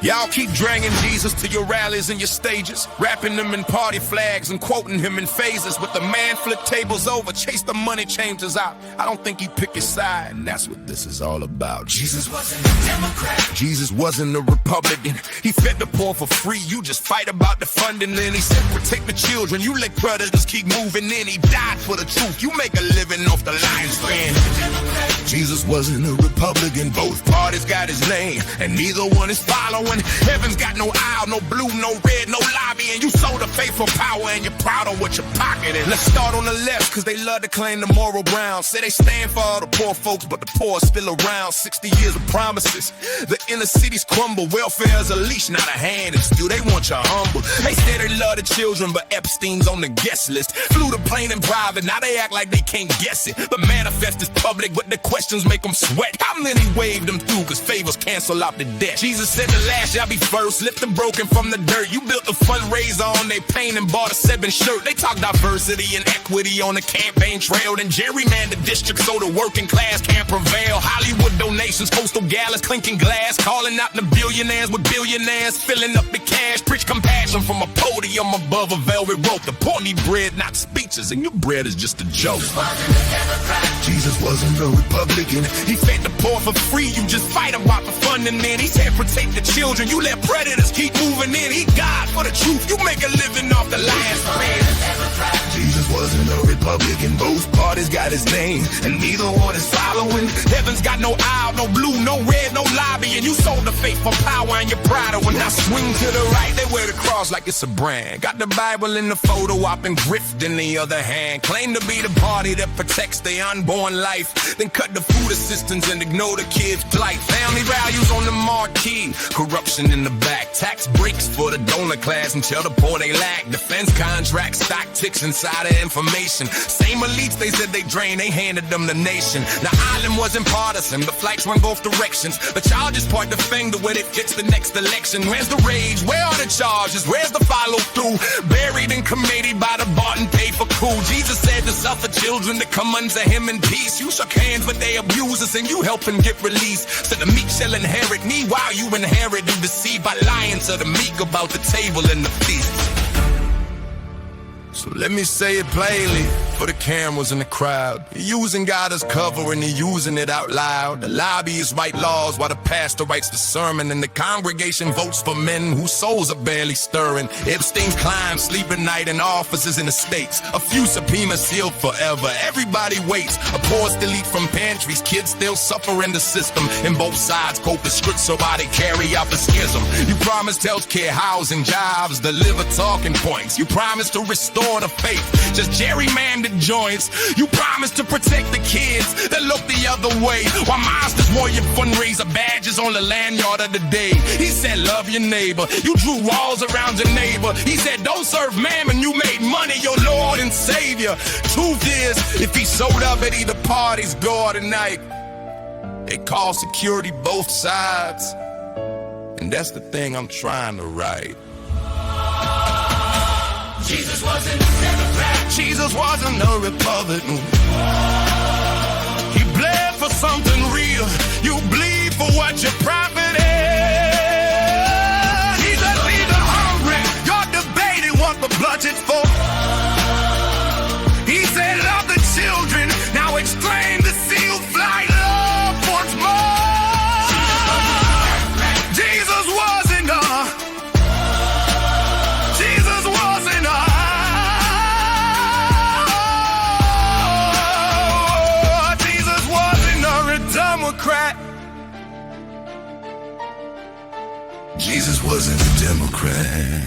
Y'all keep dragging Jesus to your rallies and your stages, rapping them in party flags and quoting him in phases. But the man flipped tables over, chased the money changers out. I don't think he picked his side, and that's what this is all about. Jesus wasn't a Democrat. Jesus wasn't a Republican. He fed the poor for free, you just fight about the funding. Then he said, protect the children, you let predators keep moving in. He died for the truth, you make a living off the lion's den. Jesus wasn't a Republican, both parties got his name, and neither one is following. Heaven's got no aisle, no blue, no red, no lobby, and you sold the faith for power and you're proud of what you're pocketing. Let's start on the left, cause they love to claim the moral ground. Say they stand for all the poor folks, but the poor are still around. 60 years of promises, the inner cities crumble. Welfare is a leash, not a hand, and still they want you humble. They say they love the children, but Epstein's on the guest list. Flew the plane in private, now they act like they can't guess it. The manifest is public, but the questions make them sweat. How many waved them through, cause favors cancel out the debt? Jesus said the last shall be first, lift them broken from the dirt. You built a fundraiser on their pain and bought a 7 shirt. They talk diversity and equity on the campaign trail, then gerrymander districts so the working class can't prevail. Hollywood donations, coastal galas, clinking glass, calling out the billionaires with billionaires, filling up the cash. Preach compassion from a podium above a velvet rope. The poor need bread, not speeches, and your bread is just a joke. Jesus wasn't a Republican. He fed the poor for free, you just fight about the funding. Then he said protect the children, you let predators keep moving in. He died for the truth, you make a living off the lion's bread. Jesus wasn't a Republican, both parties got his name, and neither one is following. Heaven's got no aisle, no blue, no red, no lobby, and you sold the faith for power and you're proud of. When I swing to the right, they wear the cross like it's a brand. Got the Bible in the photo op and grift in the other hand. Claim to be the party that protects their unborn life, then cut the food assistance and ignore the kids' plight. Family values on the marquee, corruption in the back, tax breaks for the donor class and tell the poor they lack. Defense contracts, stock ticks, insider information. Same elites they said they drained, they handed them the nation. The island wasn't partisan, the flights went both directions, but y'all just point the finger when it gets the next election. Where's the rage? Where are the charges? Where's the follow through? Buried in committee by the bought and paid for cool. Jesus said to suffer children to come unto him in peace. You shook hands but they abuse us and you help them get released. So the meek shall inherit me while you inherit and deceived by lying to the meek about the table and the feast. So let me say it plainly for the cameras in the crowd. You're using God as cover and you're using it out loud. The lobbyists write laws while the pastor writes the sermon, and the congregation votes for men whose souls are barely stirring. Epstein's clients sleep at night in offices in the States. A few subpoenas sealed forever. Everybody waits. A poor still eat from pantries. Kids still suffer in the system. And both sides quote the script so why they carry out the schism. You promised healthcare, housing, jobs, deliver talking points. You promised to restore the faith, just gerrymandered joints. You promised to protect the kids that look the other way, while Monsters Warrior fundraiser badges on the lanyard of the day. He said love your neighbor, you drew walls around your neighbor. He said don't serve mammon, you made money your Lord and Savior. Truth is, if he sold up at either party's door tonight, they call security both sides, and that's the thing I'm trying to write. Jesus wasn't a Democrat. Jesus wasn't a Republican. He bled for something real. You bleed for what your profit is. He said leave the hungry. You're debating what the budget's for. He said love the children. Now exclaim the sealed flight love once more. Jesus wasn't a Democrat. Jesus wasn't a Democrat.